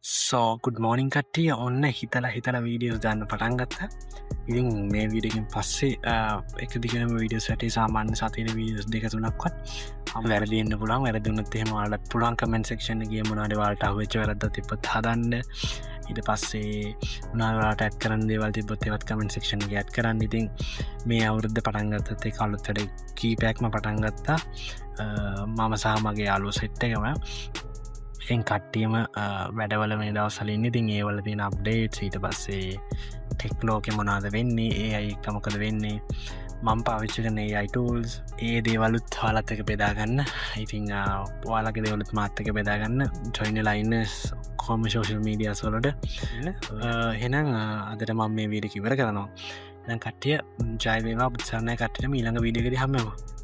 සෝකුඩ් මෝනිින් කට්ටිය ඔන්න හිතලා වීඩියෝස් දන්න පටන් ගත්ත ඉතින් මේ විඩකින් පස්සේ එක දිගනම විඩියෝ සැටේ සාමාන්‍ය සතින වීඩියස් දෙක තුනක්වත් වැරදින්න පුළන් වැරදුන්නත් එහෙමට පුළන් කමෙන් සක්ෂණ ගේ මනාට වාට වෙච වැරද තිපත් හදන්න ඉට පස්සේ උනාට ඇත් කරන් දේවල් තිබොත්තේවත් කමෙන් සක්ෂණ ඇත් කරන්න ඉතින් මේ අවුරුද්ධ පටන්ගත්තේ කලුත්තට කීපෑක්ම පටන්ගත්තා මම සහමගේ අලු සෙට්ටකම එන් කට්ටියම වැඩවල මේ දවසලින් ඉතින් ඒවල තින අප්ඩේට් ඊට පස්සේ ටෙක්ලෝක මොනාද වෙන්නේ ඒ අයි එකමකද වෙන්නේ මං පාවිච්ච කනේ අයිටල්ස් ඒ දේවලුත් හලත්තක බෙදාගන්න ඉතිං පවාලක දෙවලුත් මාත්තක බෙදාගන්න ජොයින ලයින්නස් කොම ශෝෂල් මීඩියස් වලට හෙනම් අදට මං මේ වීඩ කිවර කරනවා කට්ටිය ජයවේවා පුත්සරණය කට්ට ඊළඟ වීඩියකද හමවා